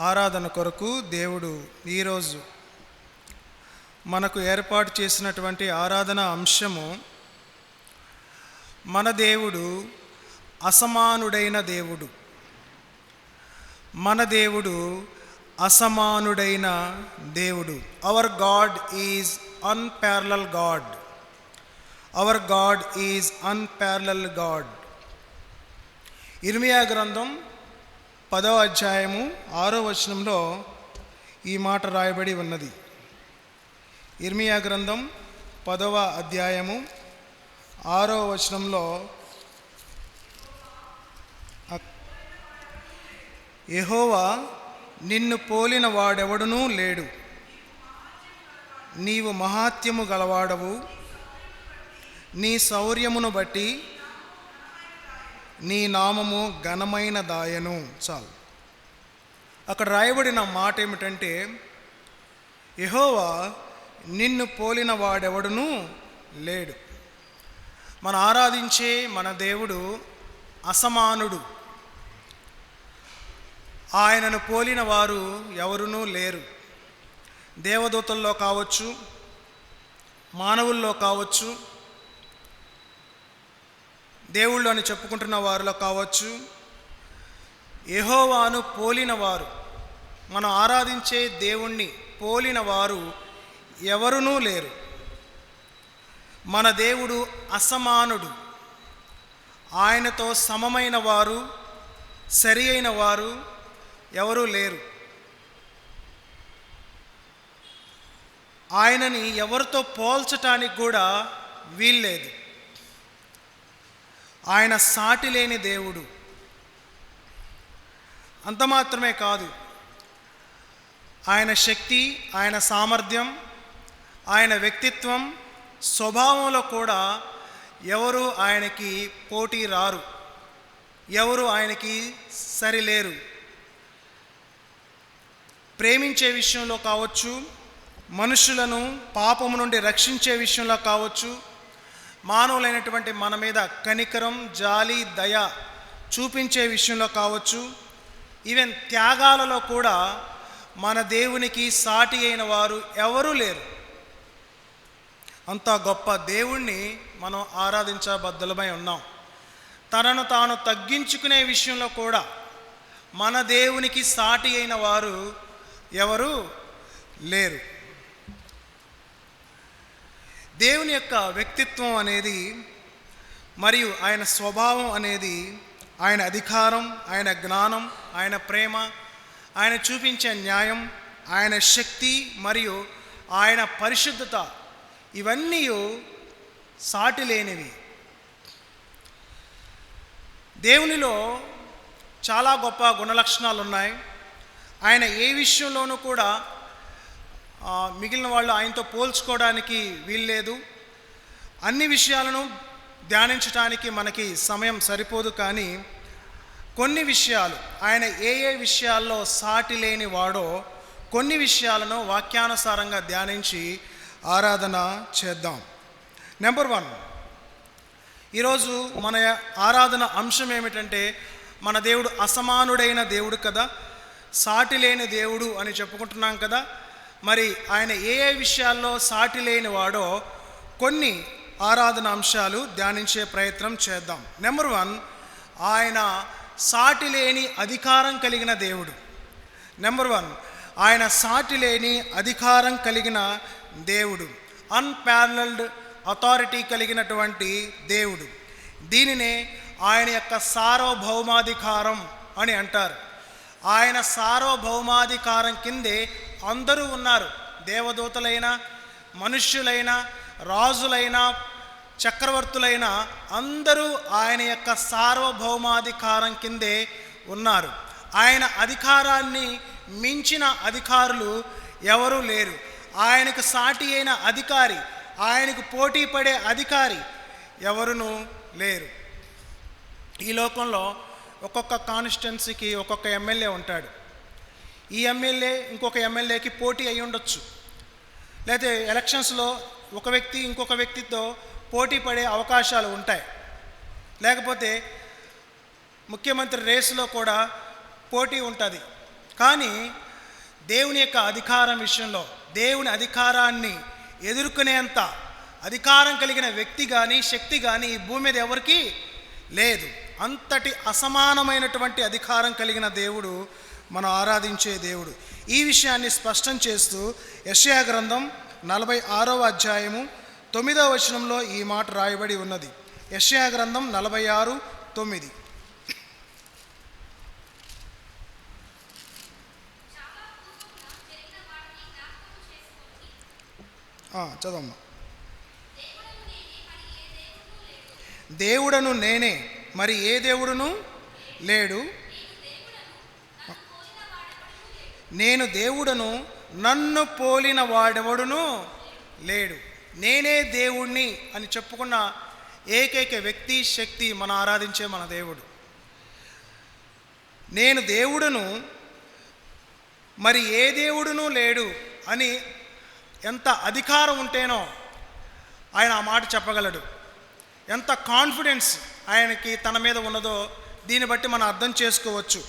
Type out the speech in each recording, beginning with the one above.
ఆరాధన కొరకు దేవుడు ఈరోజు మనకు ఏర్పాటు చేసినటువంటి ఆరాధన అంశము, మన దేవుడు అసమానుడైన దేవుడు. మన దేవుడు అసమానుడైన దేవుడు. Hour God is unparalleled God. Hour God is unparalleled God. ఇర్మియా గ్రంథం 10వ అధ్యాయము 6వ వచనంలో ఈ మాట రాయబడి ఉన్నది. ఇర్మియా గ్రంథం 10వ అధ్యాయము 6వ వచనంలో, యెహోవా నిన్ను పోలిన వాడెవడునూ లేడు, నీవు మహాత్యము గలవాడవు, నీ శౌర్యమును బట్టి నీ నామము ఘనమైన దాయను. చాలు. అక్కడ రాయబడిన మాట ఏమిటంటే, యెహోవా నిన్ను పోలిన వాడెవడునూ లేడు. మనం ఆరాధించే మన దేవుడు అసమానుడు. ఆయనను పోలిన వారు ఎవరునూ లేరు. దేవదూతల్లో కావచ్చు, మానవుల్లో కావచ్చు, దేవుళ్ళు అని చెప్పుకుంటున్న వారిలో కావచ్చు, యెహోవాను పోలిన వారు, మనం ఆరాధించే దేవుణ్ణి పోలిన వారు ఎవరునూ లేరు. మన దేవుడు అసమానుడు. ఆయనతో సమమైన వారు, సరి అయిన వారు ఎవరూ లేరు. ఆయనని ఎవరితో పోల్చటానికి కూడా వీల్లేదు. ఆయన సాటి లేని దేవుడు. అంత మాత్రమే కాదు, ఆయన శక్తి, ఆయన సామర్థ్యం, ఆయన వ్యక్తిత్వం, స్వభావంలో కూడా ఎవరు ఆయనకి పోటీ రారు, ఎవరు ఆయనకి సరిలేరు. ప్రేమించే విషయంలో కావచ్చు, మనుషులను పాపము నుండి రక్షించే విషయంలో కావచ్చు, మానవులైనటువంటి మన మీద కనికరం, జాలి, దయ చూపించే విషయంలో కావచ్చు, ఈవెన్ త్యాగాలలో కూడా మన దేవునికి సాటి అయిన వారు ఎవరూ లేరు. అంత గొప్ప దేవుణ్ణి మనం ఆరాధించబద్ధులమై ఉన్నాం. తనను తాను తగ్గించుకునే విషయంలో కూడా మన దేవునికి సాటి అయిన వారు ఎవరు లేరు. దేవుని యొక్క వ్యక్తిత్వం అనేది, మరియు ఆయన స్వభావం అనేది, ఆయన అధికారం, ఆయన జ్ఞానం, ఆయన ప్రేమ, ఆయన చూపించే న్యాయం, ఆయన శక్తి మరియు ఆయన పరిశుద్ధత, ఇవన్నీ సాటి లేనివి. దేవునిలో చాలా గొప్ప గుణలక్షణాలు ఉన్నాయి. ఆయన ఏ విషయంలోనూ కూడా మిగిలిన వాళ్ళు ఆయనతో పోల్చుకోవడానికి వీల్లేదు. అన్ని విషయాలను ధ్యానించడానికి మనకి సమయం సరిపోదు. కానీ కొన్ని విషయాలు, ఆయన ఏ విషయాల్లో సాటి లేని వాడో కొన్ని విషయాలను వాక్యానుసారంగా ధ్యానించి ఆరాధన చేద్దాం. నెంబర్ 1, ఈరోజు మన ఆరాధన అంశం ఏమిటంటే, మన దేవుడు అసమానుడైన దేవుడు కదా, సాటి లేని దేవుడు అని చెప్పుకుంటున్నాం కదా. మరి ఆయన ఏ విషయాల్లో సాటి లేని వాడో కొన్ని ఆరాధన అంశాలు ధ్యానించే ప్రయత్నం చేద్దాం. నెంబర్ 1, ఆయన సాటి లేని అధికారం కలిగిన దేవుడు. నెంబర్ 1, ఆయన సాటి లేని అధికారం కలిగిన దేవుడు, అన్పారలల్డ్ అథారిటీ కలిగినటువంటి దేవుడు. దీనినే ఆయన యొక్క సార్వభౌమాధికారం అని అంటారు. ఆయన సార్వభౌమాధికారం కిందే అందరూ ఉన్నారు. దేవదూతలైనా, మనుష్యులైనా, రాజులైనా, చక్రవర్తులైనా అందరూ ఆయన యొక్క సార్వభౌమాధికారం కిందే ఉన్నారు. ఆయన అధికారాన్ని మించిన అధికారులు ఎవరూ లేరు. ఆయనకు సాటి అయిన అధికారి, ఆయనకు పోటీ పడే అధికారి ఎవరునూ లేరు. ఈ లోకంలో ఒక్కొక్క కాన్స్టిట్యున్సీకి ఒక్కొక్క ఎమ్మెల్యే ఉంటాడు. ఈ ఎమ్మెల్యే ఇంకొక ఎమ్మెల్యేకి పోటీ అయి ఉండొచ్చు. లేకపోతే ఎలక్షన్స్లో ఒక వ్యక్తి ఇంకొక వ్యక్తితో పోటీ పడే అవకాశాలు ఉంటాయి. లేకపోతే ముఖ్యమంత్రి రేసులో కూడా పోటీ ఉంటుంది. కానీ దేవుని యొక్క అధికారం విషయంలో దేవుని అధికారాన్ని ఎదుర్కొనేంత అధికారం కలిగిన వ్యక్తి కానీ శక్తి కానీ ఈ భూమి మీద ఎవరికీ లేదు. అంతటి అసమానమైనటువంటి అధికారం కలిగిన దేవుడు మనం ఆరాధించే దేవుడు. ఈ విషయాన్ని స్పష్టం చేస్తూ యెషయా గ్రంథం 46వ అధ్యాయము 9వ వచనంలో ఈ మాట రాయబడి ఉన్నది. యెషయా గ్రంథం 46:9. చదవమ్మా. దేవుడను నేనే, మరి ఏ దేవుడును లేడు. నేను దేవుడను, నన్ను పోలిన వాడెవడును లేడు. నేనే దేవుణ్ణి అని చెప్పుకున్న ఏకైక వ్యక్తి శక్తి మనం ఆరాధించే మన దేవుడు. నేను దేవుడును, మరి ఏ దేవుడును లేడు అని ఎంత అధికారం ఉంటేనో ఆయన ఆ మాట చెప్పగలడు. ఎంత కాన్ఫిడెన్స్ ఆయనకి తన మీద ఉన్నదో దీన్ని బట్టి మనం అర్థం చేసుకోవచ్చు.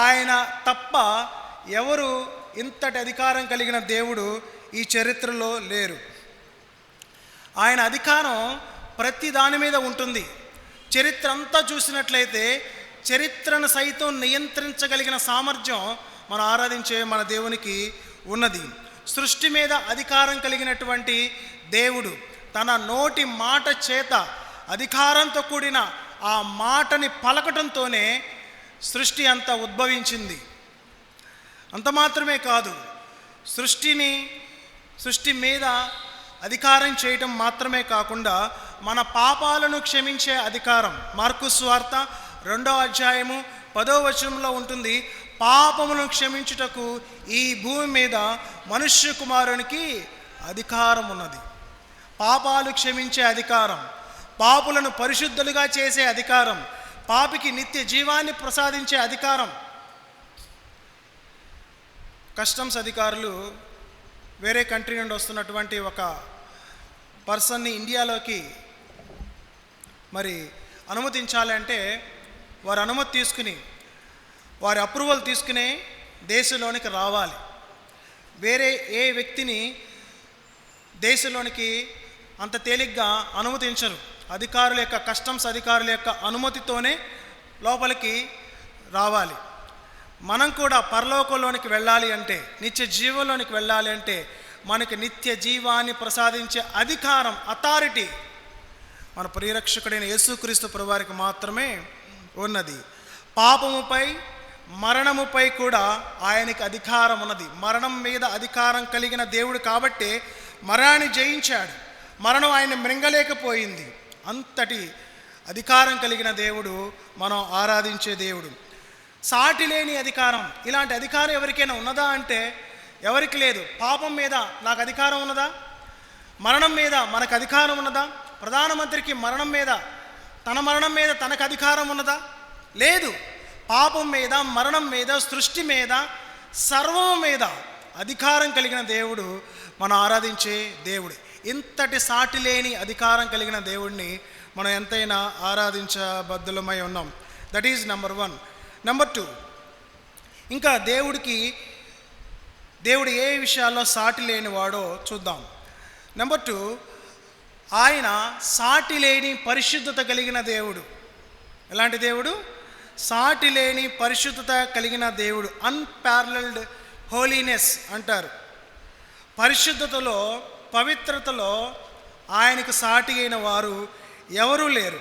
ఆయన తప్ప ఎవరు ఇంతటి అధికారం కలిగిన దేవుడు ఈ చరిత్రలో లేరు. ఆయన అధికారం ప్రతి దాని మీద ఉంటుంది. చరిత్ర అంతా చూసినట్లయితే చరిత్రను సైతం నియంత్రించగలిగిన సామర్థ్యం మనం ఆరాధించే మన దేవునికి ఉన్నది. సృష్టి మీద అధికారం కలిగినటువంటి దేవుడు తన నోటి మాట చేత అధికారంతో కూడిన ఆ మాటని పలకటంతోనే సృష్టి అంతా ఉద్భవించింది. అంత మాత్రమే కాదు, సృష్టి మీద అధికారం చేయటం మాత్రమే కాకుండా మన పాపాలను క్షమించే అధికారం మార్కు సువార్త 2వ అధ్యాయము 10వ వచనంలో ఉంటుంది. పాపములను క్షమించుటకు ఈ భూమి మీద మనుష్య కుమారునికి అధికారం ఉన్నది. పాపాలు క్షమించే అధికారం, పాపులను పరిశుద్ధులుగా చేసే అధికారం, పాపికి నిత్య జీవాన్ని ప్రసాదించే అధికారం. కస్టమ్స్ అధికారులు వేరే కంట్రీ నుండి వస్తున్నటువంటి ఒక పర్సన్ని ఇండియాలోకి మరి అనుమతించాలంటే వారి అనుమతి తీసుకుని వారి అప్రూవల్ తీసుకునే దేశంలోనికి రావాలి. వేరే ఏ వ్యక్తిని దేశంలోనికి అంత తేలిగ్గా అనుమతించరు. అధికారుల యొక్క కస్టమ్స్ అధికారుల యొక్క అనుమతితోనే లోపలికి రావాలి. మనం కూడా పరలోకంలోనికి వెళ్ళాలి అంటే, నిత్య జీవంలోనికి వెళ్ళాలి అంటే మనకి నిత్య జీవాన్ని ప్రసాదించే అధికారం, అథారిటీ మన ప్రియరక్షకుడైన యేసుక్రీస్తు ప్రభువారికి మాత్రమే ఉన్నది. పాపముపై మరణముపై కూడా ఆయనకి అధికారం ఉన్నది. మరణం మీద అధికారం కలిగిన దేవుడు కాబట్టి మరణాన్ని జయించాడు. మరణం ఆయన మృంగలేకపోయింది. అంతటి అధికారం కలిగిన దేవుడు మనం ఆరాధించే దేవుడు. సాటి లేని అధికారం. ఇలాంటి అధికారం ఎవరికైనా ఉన్నదా అంటే ఎవరికి లేదు. పాపం మీద నాకు అధికారం ఉన్నదా? మరణం మీద మనకు అధికారం ఉన్నదా? ప్రధానమంత్రికి మరణం మీద తనకు అధికారం ఉన్నదా? లేదు. పాపం మీద, మరణం మీద, సృష్టి మీద, సర్వం మీద అధికారం కలిగిన దేవుడు మనం ఆరాధించే దేవుడు. ఇంతటి సాటి లేని అధికారం కలిగిన దేవుడిని మనం ఎంతైనా ఆరాధించబద్ధులమై ఉన్నాం. That is number 1. నెంబర్ 2, ఇంకా దేవుడు ఏ విషయాల్లో సాటి లేనివాడో చూద్దాం. నెంబర్ 2, ఆయన సాటి లేని పరిశుద్ధత కలిగిన దేవుడు. ఎలాంటి దేవుడు? సాటి లేని పరిశుద్ధత కలిగిన దేవుడు. అన్పారలల్డ్ హోలీనెస్ అంటారు. పరిశుద్ధతలో, పవిత్రతలో ఆయనకు సాటి అయిన వారు ఎవరూ లేరు.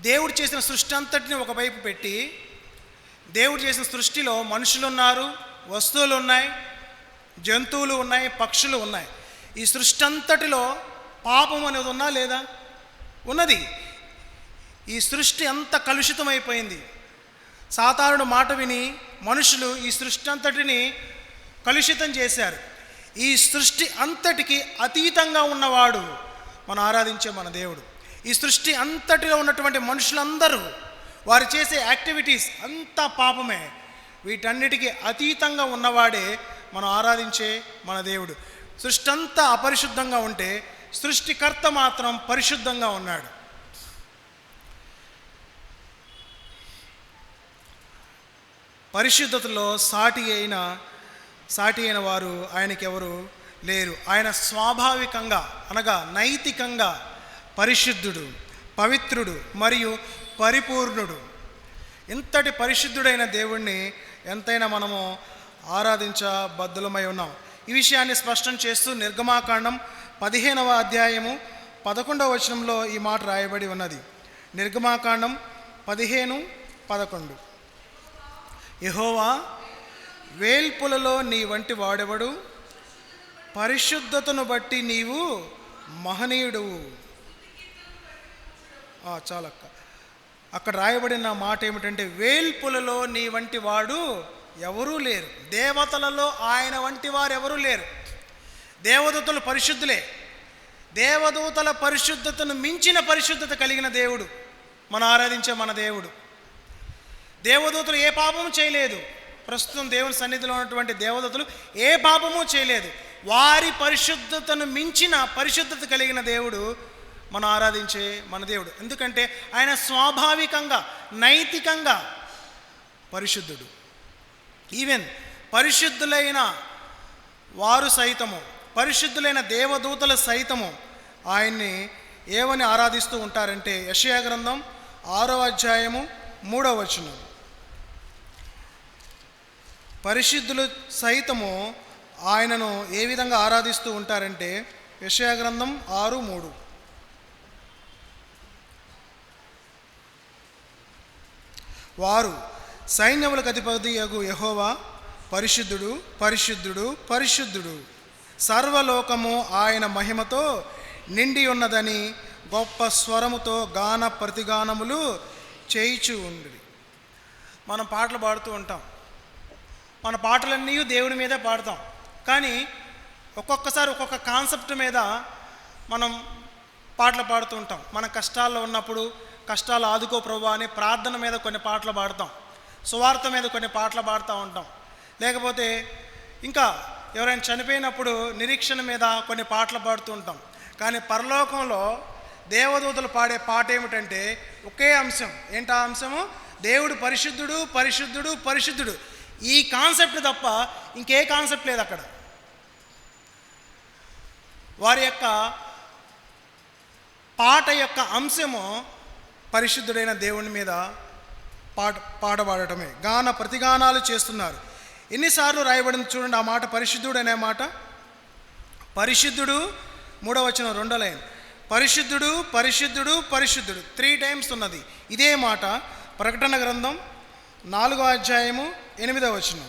దేవుడు చేసిన సృష్టి అంతటిని ఒకవైపు పెట్టి, దేవుడు చేసిన సృష్టిలో మనుషులు ఉన్నారు, వస్తువులు ఉన్నాయి, జంతువులు ఉన్నాయి, పక్షులు ఉన్నాయి. ఈ సృష్టి అంతటిలో పాపం అనేది ఉన్నా లేదా? ఉన్నది. ఈ సృష్టి అంత కలుషితమైపోయింది. సాతానుడు మాట విని మనుషులు ఈ సృష్టి అంతటిని కలుషితం చేశారు. ఈ సృష్టి అంతటికి అతీతంగా ఉన్నవాడు మనం ఆరాధించే మన దేవుడు. ఈ సృష్టి అంతటిలో ఉన్నటువంటి మనుషులందరూ వారు చేసే యాక్టివిటీస్ అంతా పాపమే. వీటన్నిటికీ అతీతంగా ఉన్నవాడే మనం ఆరాధించే మన దేవుడు. సృష్టి అంతా అపరిశుద్ధంగా ఉంటే సృష్టికర్త మాత్రం పరిశుద్ధంగా ఉన్నాడు. పరిశుద్ధతలో సాటి అయిన వారు ఆయనకెవరు లేరు. ఆయన స్వాభావికంగా అనగా నైతికంగా పరిశుద్ధుడు, పవిత్రుడు మరియు పరిపూర్ణుడు. ఇంతటి పరిశుద్ధుడైన దేవుణ్ణి ఎంతైనా మనము ఆరాధించబద్ధులమై ఉన్నాం. ఈ విషయాన్ని స్పష్టం చేస్తూ నిర్గమాకాండం 15వ అధ్యాయము 11వ వచనంలో ఈ మాట రాయబడి ఉన్నది. నిర్గమాకాండం 15:11. యెహోవా, వేల్పులలో నీ వంటి వాడెవడు, పరిశుద్ధతను బట్టి నీవు మహనీయుడువు. చాలక్క. అక్కడ రాయబడిన మాట ఏమిటంటే, వేల్పులలో నీ వంటి వాడు ఎవరూ లేరు. దేవతలలో ఆయన వంటి వారు ఎవరూ లేరు. దేవదూతలు పరిశుద్ధులే. దేవదూతల పరిశుద్ధతను మించిన పరిశుద్ధత కలిగిన దేవుడు మనం ఆరాధించే మన దేవుడు. దేవదూతలు ఏ పాపము చేయలేదు. ప్రస్తుతం దేవుని సన్నిధిలో ఉన్నటువంటి దేవదూతలు ఏ పాపము చేయలేదు. వారి పరిశుద్ధతను మించిన పరిశుద్ధత కలిగిన దేవుడు మనం ఆరాధించే మన దేవుడు. ఎందుకంటే ఆయన స్వాభావికంగా నైతికంగా పరిశుద్ధుడు. ఈవెన్ పరిశుద్ధులైన వారు సైతము, పరిశుద్ధులైన దేవదూతల సైతము ఆయన్ని ఏమని ఆరాధిస్తూ ఉంటారంటే, యెషయా గ్రంథం 6వ అధ్యాయము 3వ వచనం. పరిశుద్ధులు సైతము ఆయనను ఏ విధంగా ఆరాధిస్తూ ఉంటారంటే, యెషయా గ్రంథం 6:3. వారు సైన్యములకు అధిపతియగు యెహోవా పరిశుద్ధుడు, పరిశుద్ధుడు, పరిశుద్ధుడు, సర్వలోకము ఆయన మహిమతో నిండి ఉన్నదని గొప్ప స్వరముతో గాన ప్రతిగానములు చేయిచు ఉండి. మనం పాటలు పాడుతూ ఉంటాం. మన పాటలన్నీ దేవుడి మీదే పాడతాం. కానీ ఒక్కొక్కసారి ఒక్కొక్క కాన్సెప్ట్ మీద మనం పాటలు పాడుతూ ఉంటాం. మన కష్టాల్లో ఉన్నప్పుడు కష్టాలు ఆదుకో ప్రభువా అని ప్రార్థన మీద కొన్ని పాటలు పాడతాం. సువార్త మీద కొన్ని పాటలు పాడుతూ ఉంటాం. లేకపోతే ఇంకా ఎవరైనా చనిపోయినప్పుడు నిరీక్షణ మీద కొన్ని పాటలు పాడుతూ ఉంటాం. కానీ పరలోకంలో దేవదూతలు పాడే పాట ఏమిటంటే ఒకే అంశం. ఏంటా అంశము? దేవుడు పరిశుద్ధుడు, పరిశుద్ధుడు, పరిశుద్ధుడు. ఈ కాన్సెప్ట్ తప్ప ఇంకే కాన్సెప్ట్ లేదు అక్కడ. వారి యొక్క పాట యొక్క అంశము పరిశుద్ధుడైన దేవుని మీద పాట పాడటమే. గాన ప్రతిగానాలు చేస్తున్నారు. ఎన్నిసార్లు రాయబడింది చూడండి ఆ మాట, పరిశుద్ధుడు అనే మాట. పరిశుద్ధుడు 3వ వచనం 2వ లైన్. పరిశుద్ధుడు, పరిశుద్ధుడు, పరిశుద్ధుడు 3 టైమ్స్ ఉన్నది ఇదే మాట. ప్రకటన గ్రంథం 4వ అధ్యాయము 8వ వచనం.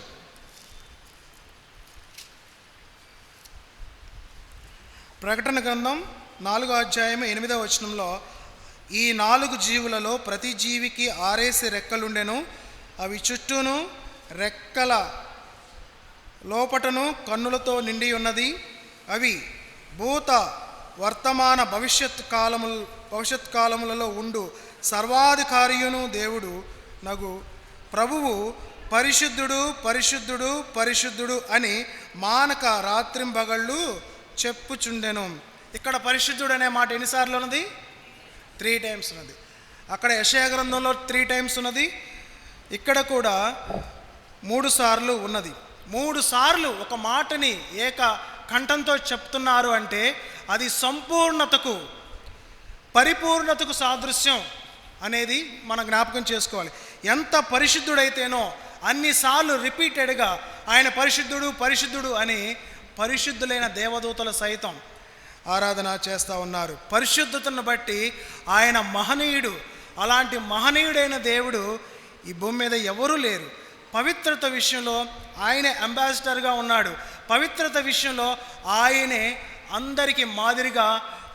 ప్రకటన గ్రంథం 4వ అధ్యాయము 8వ వచనంలో, ఈ 4 జీవులలో ప్రతి జీవికి 6 రెక్కలుండెను. అవి చుట్టూను రెక్కల లోపటను కన్నులతో నిండి ఉన్నది. అవి భూత వర్తమాన భవిష్యత్ కాలములలో ఉండు సర్వాధికారియును దేవుడు నగు ప్రభువు పరిశుద్ధుడు, పరిశుద్ధుడు, పరిశుద్ధుడు అని మానక రాత్రింబగళ్ళు చెప్పుచుండెను. ఇక్కడ పరిశుద్ధుడు అనే మాట ఎన్నిసార్లు ఉన్నది? 3 టైమ్స్ ఉన్నది. అక్కడ యెషయా గ్రంథంలో 3 టైమ్స్ ఉన్నది. ఇక్కడ కూడా 3 సార్లు ఉన్నది. 3 సార్లు ఒక మాటని ఏక కంఠంతో చెప్తున్నారు అంటే అది సంపూర్ణతకు, పరిపూర్ణతకు సాదృశ్యం అనేది మనం జ్ఞాపకం చేసుకోవాలి. ఎంత పరిశుద్ధుడైతేనో అన్నిసార్లు రిపీటెడ్గా ఆయన పరిశుద్ధుడు, పరిశుద్ధుడు అని పరిశుద్ధులైన దేవదూతలు సైతం ఆరాధన చేస్తూ ఉన్నారు. పరిశుద్ధతను బట్టి ఆయన మహనీయుడు. అలాంటి మహనీయుడైన దేవుడు ఈ భూమి మీద ఎవరూ లేరు. పవిత్రత విషయంలో ఆయనే అంబాసిడర్గా ఉన్నాడు. పవిత్రత విషయంలో ఆయనే అందరికీ మాదిరిగా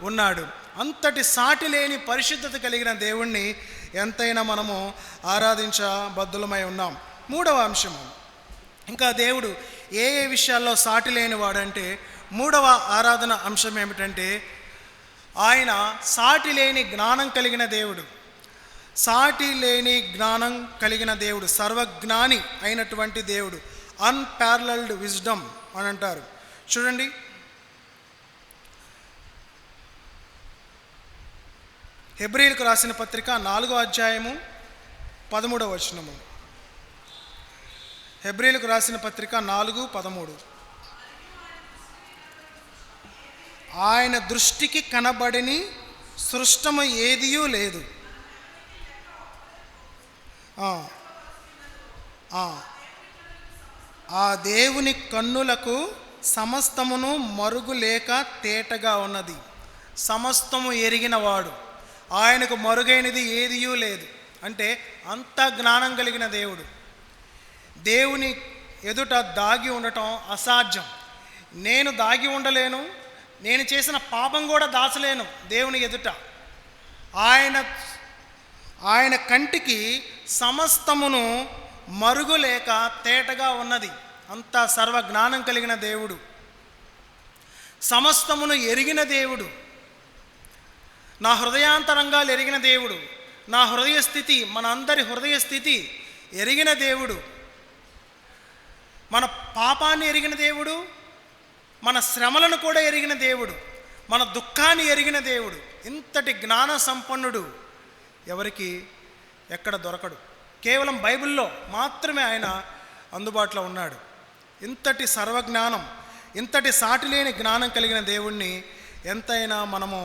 ఉన్నాడు. అంతటి సాటి లేని పరిశుద్ధత కలిగిన దేవుణ్ణి ఎంతైనా మనము ఆరాధించబద్ధులమై ఉన్నాం. 3వ అంశము, ఇంకా దేవుడు ఏ ఏ విషయాల్లో సాటి లేనివాడంటే, 3వ ఆరాధన అంశం ఏమిటంటే ఆయన సాటి లేని జ్ఞానం కలిగిన దేవుడు. సాటి లేని జ్ఞానం కలిగిన దేవుడు, సర్వజ్ఞాని అయినటువంటి దేవుడు. అన్పారలల్డ్ విజ్డమ్ అని అంటారు. చూడండి, హెబ్రీయులకు రాసిన పత్రిక 4వ అధ్యాయము 13వ వచనము. హెబ్రీలకు రాసిన పత్రిక 4:13. ఆయన దృష్టికి కనబడని సృష్టము ఏదియూ లేదు. ఆ దేవుని కన్నులకు సమస్తమును మరుగు లేక తేటగా ఉన్నది. సమస్తము ఎరిగినవాడు, ఆయనకు మరుగైనది ఏదియూ లేదు. అంటే అంత జ్ఞానం కలిగిన దేవుడు. దేవుని ఎదుట దాగి ఉండటం అసాధ్యం. నేను దాగి ఉండలేను, నేను చేసిన పాపం కూడా దాచలేను దేవుని ఎదుట. ఆయన కంటికి సమస్తమును మరుగులేక తేటగా ఉన్నది. అంత సర్వజ్ఞానం కలిగిన దేవుడు, సమస్తమును ఎరిగిన దేవుడు, నా హృదయాంతరంగాలు ఎరిగిన దేవుడు, నా హృదయ స్థితి, మన అందరి హృదయ స్థితి ఎరిగిన దేవుడు, మన పాపాన్ని ఎరిగిన దేవుడు, మన శ్రమలను కూడా ఎరిగిన దేవుడు, మన దుఃఖాన్ని ఎరిగిన దేవుడు. ఇంతటి జ్ఞాన సంపన్నుడు ఎవరికి ఎక్కడ దొరకడు. కేవలం బైబిల్లో మాత్రమే ఆయన అందుబాటులో ఉన్నాడు. ఇంతటి సర్వజ్ఞానం, ఇంతటి సాటిలేని జ్ఞానం కలిగిన దేవుణ్ణి ఎంతైనా మనము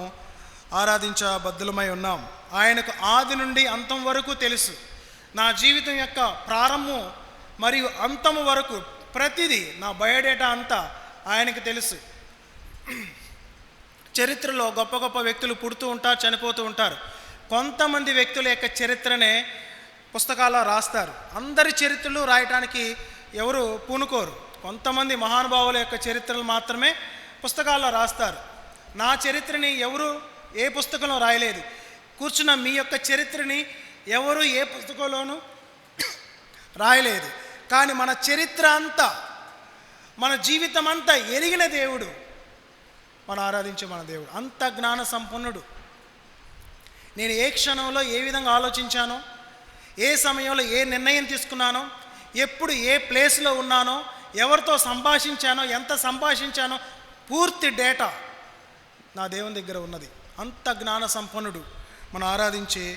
ఆరాధించబద్ధులమై ఉన్నాం. ఆయనకు ఆది నుండి అంతం వరకు తెలుసు. నా జీవితం యొక్క ప్రారంభం మరియు అంతము వరకు ప్రతిదీ, నా బయోడేటా అంతా ఆయనకు తెలుసు. చరిత్రలో గొప్ప గొప్ప వ్యక్తులు పుడుతూ ఉంటారు, చనిపోతూ ఉంటారు. కొంతమంది వ్యక్తుల యొక్క చరిత్రనే పుస్తకాల్లో రాస్తారు. అందరి చరిత్రలు రాయటానికి ఎవరు పూనుకోరు. కొంతమంది మహానుభావుల యొక్క చరిత్రలు మాత్రమే పుస్తకాల్లో రాస్తారు. నా చరిత్రని ఎవరు ఏ పుస్తకంలో రాయలేదు. కూర్చున్న మీ యొక్క చరిత్రని ఎవరు ఏ పుస్తకంలోనూ రాయలేదు. కానీ మన చరిత్ర అంతా, మన జీవితం అంతా ఎరిగిన దేవుడు, మనం ఆరాధించే మన దేవుడు. అంత జ్ఞాన సంపన్నుడు. నేను ఏ క్షణంలో ఏ విధంగా ఆలోచించానో, ఏ సమయంలో ఏ నిర్ణయం తీసుకున్నానో, ఎప్పుడు ఏ ప్లేస్లో ఉన్నానో, ఎవరితో సంభాషించానో, ఎంత సంభాషించానో పూర్తి డేటా నా దేవుని దగ్గర ఉన్నది. అంత జ్ఞాన సంపన్నుడు మనం ఆరాధించే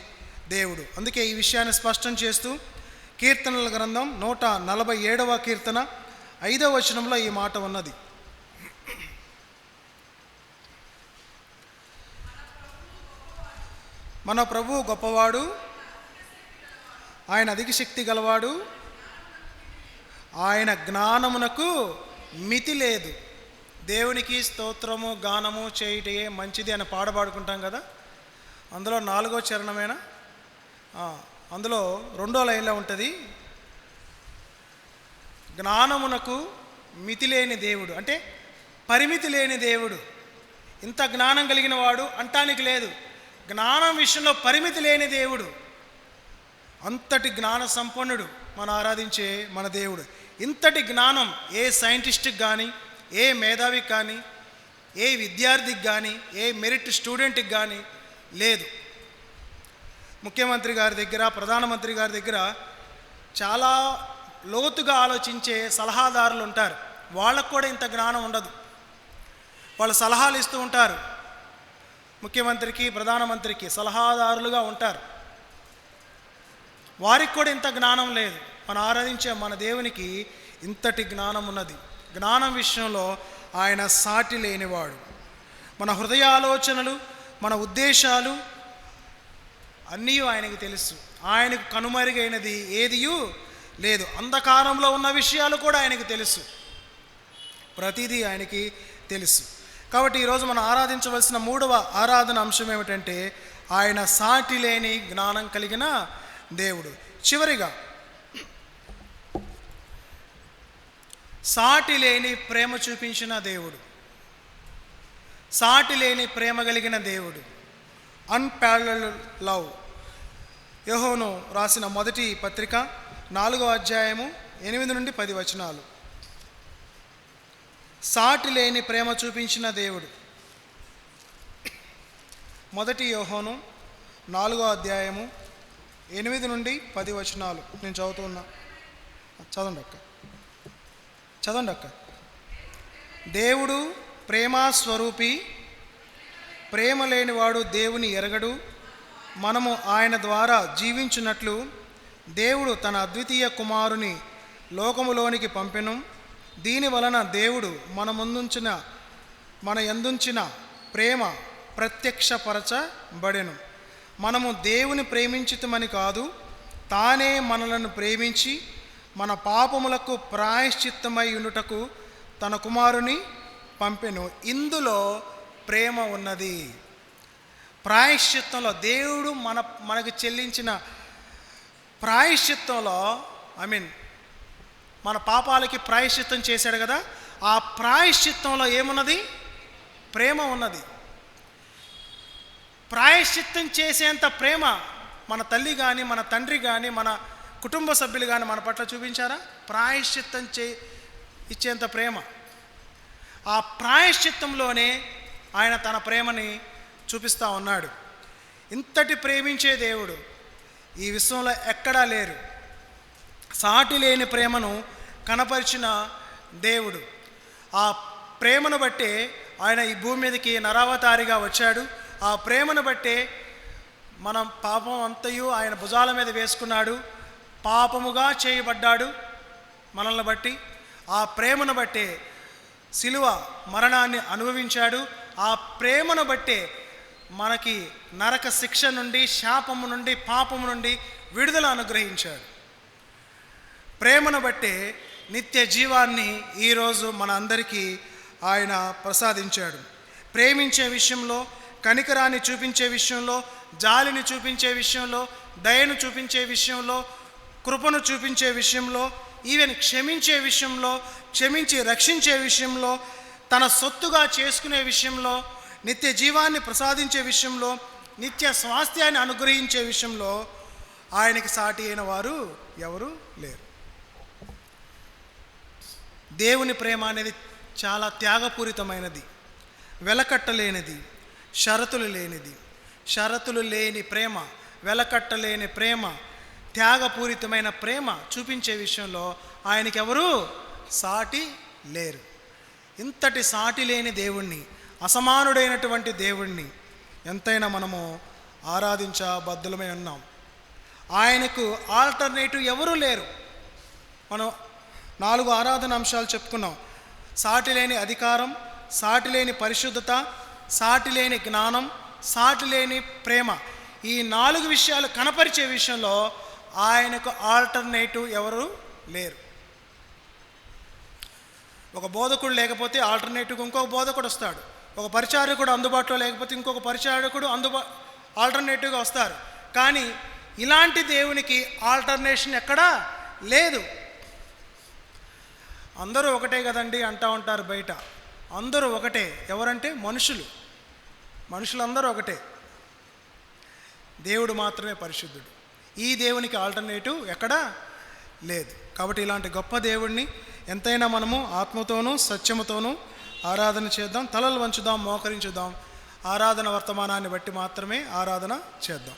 దేవుడు. అందుకే ఈ విషయాన్ని స్పష్టం చేస్తూ కీర్తనల గ్రంథం 147వ కీర్తన 5వ వచనంలో ఈ మాట ఉన్నది. మన ప్రభువు గొప్పవాడు, ఆయన అధిక శక్తి గలవాడు, ఆయన జ్ఞానమునకు మితి లేదు. దేవునికి స్తోత్రము గానము చేయుటయే మంచిది అని పాడుకుంటాం కదా. అందులో 4వ చరణమేనా, అందులో 2వ లైన్లో ఉంటుంది, జ్ఞానమునకు మితి లేని దేవుడు, అంటే పరిమితి లేని దేవుడు. ఇంత జ్ఞానం కలిగిన వాడు అంటానికి లేదు. జ్ఞానం విషయంలో పరిమితి లేని దేవుడు, అంతటి జ్ఞాన సంపన్నుడు మనం ఆరాధించే మన దేవుడు. ఇంతటి జ్ఞానం ఏ సైంటిస్ట్కి కానీ, ఏ మేధావికి కానీ, ఏ విద్యార్థికి కానీ, ఏ మెరిట్ స్టూడెంట్కి కానీ లేదు. ముఖ్యమంత్రి గారి దగ్గర, ప్రధానమంత్రి గారి దగ్గర చాలా లోతుగా ఆలోచించే సలహాదారులు ఉంటారు. వాళ్ళకు కూడా ఇంత జ్ఞానం ఉండదు. వాళ్ళు సలహాలు ఇస్తూ ఉంటారు. ముఖ్యమంత్రికి, ప్రధానమంత్రికి సలహాదారులుగా ఉంటారు. వారికి కూడా ఇంత జ్ఞానం లేదు. మనం ఆరాధించే మన దేవునికి ఇంతటి జ్ఞానం ఉన్నది. జ్ఞానం విషయంలో ఆయన సాటి లేనివాడు. మన హృదయ ఆలోచనలు, మన ఉద్దేశాలు అన్నీ ఆయనకు తెలుసు. ఆయనకు కనుమరుగైనది ఏదియూ లేదు. అంధకారంలో ఉన్న విషయాలు కూడా ఆయనకు తెలుసు. ప్రతిదీ ఆయనకి తెలుసు. కాబట్టి ఈరోజు మనం ఆరాధించవలసిన 3వ ఆరాధన అంశం ఏమిటంటే ఆయన సాటి లేని జ్ఞానం కలిగిన దేవుడు. చివరిగా సాటి లేని ప్రేమ చూపించిన దేవుడు, సాటి లేని ప్రేమ కలిగిన దేవుడు, అన్పారలల్డ్ లవ్. యోహోను రాసిన మొదటి పత్రిక 4వ అధ్యాయము 8 నుండి 10 వచనాలు. సాటి లేని ప్రేమ చూపించిన దేవుడు. మొదటి యోహోను 4వ అధ్యాయము 8 నుండి 10 వచనాలు నేను చదువుతున్నా. చదవండి అక్క. దేవుడు ప్రేమస్వరూపి, ప్రేమ లేనివాడు దేవుని ఎరగడు. మనము ఆయన ద్వారా జీవించున్నట్లు దేవుడు తన అద్వితీయ కుమారుని లోకములోనికి పంపెను. దీని వలన దేవుడు మన యందుంచిన ప్రేమ ప్రత్యక్షపరచబడెను. మనము దేవుని ప్రేమించితమని కాదు, తానే మనలను ప్రేమించి మన పాపములకు ప్రాయశ్చిత్తమై ఉండుటకు తన కుమారుని పంపెను. ఇందులో ప్రేమ ఉన్నది. ప్రాయశ్చిత్తంలో దేవుడు మనకు చెల్లించిన ప్రాయశ్చిత్తంలో మన పాపాలకి ప్రాయశ్చిత్తం చేశాడు కదా, ఆ ప్రాయశ్చిత్తంలో ఏమున్నది? ప్రేమ ఉన్నది. ప్రాయశ్చిత్తం చేసేంత ప్రేమ మన తల్లి కానీ, మన తండ్రి కానీ, మన కుటుంబ సభ్యులు కానీ మన పట్ల చూపించారా? ప్రాయశ్చిత్తం ఇచ్చేంత ప్రేమ. ఆ ప్రాయశ్చిత్తంలోనే ఆయన తన ప్రేమని చూపిస్తూ ఉన్నాడు. ఇంతటి ప్రేమించే దేవుడు ఈ విశ్వంలో ఎక్కడా లేరు. సాటి లేని ప్రేమను కనపరిచిన దేవుడు. ఆ ప్రేమను బట్టే ఆయన ఈ భూమి మీదకి నరావతారిగా వచ్చాడు. ఆ ప్రేమను బట్టే మనం పాపం అంతయు ఆయన భుజాల మీద వేసుకున్నాడు. పాపముగా చేయబడ్డాడు మనల్ని బట్టి. ఆ ప్రేమను బట్టే శిలువ మరణాన్ని అనుభవించాడు. ఆ ప్రేమను బట్టే మనకి నరక శిక్ష నుండి, శాపము నుండి, పాపము నుండి విడుదల అనుగ్రహించాడు. ప్రేమను బట్టే నిత్య జీవాన్ని ఈరోజు మన అందరికీ ఆయన ప్రసాదించాడు. ప్రేమించే విషయంలో, కనికరాన్ని చూపించే విషయంలో, జాలిని చూపించే విషయంలో, దయను చూపించే విషయంలో, కృపను చూపించే విషయంలో, ఈవెన్ క్షమించే విషయంలో, క్షమించి రక్షించే విషయంలో, తన సొత్తుగా చేసుకునే విషయంలో, నిత్య జీవాన్ని ప్రసాదించే విషయంలో, నిత్య స్వాస్థ్యాన్ని అనుగ్రహించే విషయంలో ఆయనకి సాటి అయిన వారు ఎవరు లేరు. దేవుని ప్రేమ అనేది చాలా త్యాగపూరితమైనది, వెలకట్టలేనిది, షరతులు లేనిది. షరతులు లేని ప్రేమ, వెలకట్టలేని ప్రేమ, త్యాగపూరితమైన ప్రేమ చూపించే విషయంలో ఆయనకి ఎవరు సాటి లేరు. ఇంతటి సాటి లేని దేవుణ్ణి, అసమానుడైనటువంటి దేవుణ్ణి ఎంతైనా మనము ఆరాధించబద్ధులమై ఉన్నాం. ఆయనకు ఆల్టర్నేటివ్ ఎవరూ లేరు. మనం 4 ఆరాధన అంశాలు చెప్పుకున్నాం. సాటి లేని అధికారం, సాటి లేని పరిశుద్ధత, సాటి లేని జ్ఞానం, సాటి లేని ప్రేమ. ఈ 4 విషయాలు కనపరిచే విషయంలో ఆయనకు ఆల్టర్నేటివ్ ఎవరు లేరు. ఒక బోధకుడు లేకపోతే ఆల్టర్నేటివ్ ఇంకొక బోధకుడు వస్తాడు. ఒక పరిచారకుడు అందుబాటులో లేకపోతే ఇంకొక పరిచారకుడు ఆల్టర్నేటివ్గా వస్తారు. కానీ ఇలాంటి దేవునికి ఆల్టర్నేషన్ ఎక్కడా లేదు. అందరూ ఒకటే కదండి అంటూ ఉంటారు బయట. అందరూ ఒకటే. ఎవరంటే మనుషులందరూ ఒకటే. దేవుడు మాత్రమే పరిశుద్ధుడు. ఈ దేవునికి ఆల్టర్నేటివ్ ఎక్కడా లేదు. కాబట్టి ఇలాంటి గొప్ప దేవుణ్ణి ఎంతైనా మనము ఆత్మతోనూ సత్యముతోనూ ఆరాధన చేద్దాం. తలలు వంచుదాం, మోకరించుదాం. ఆరాధన వర్తమానాన్ని బట్టి మాత్రమే ఆరాధన చేద్దాం.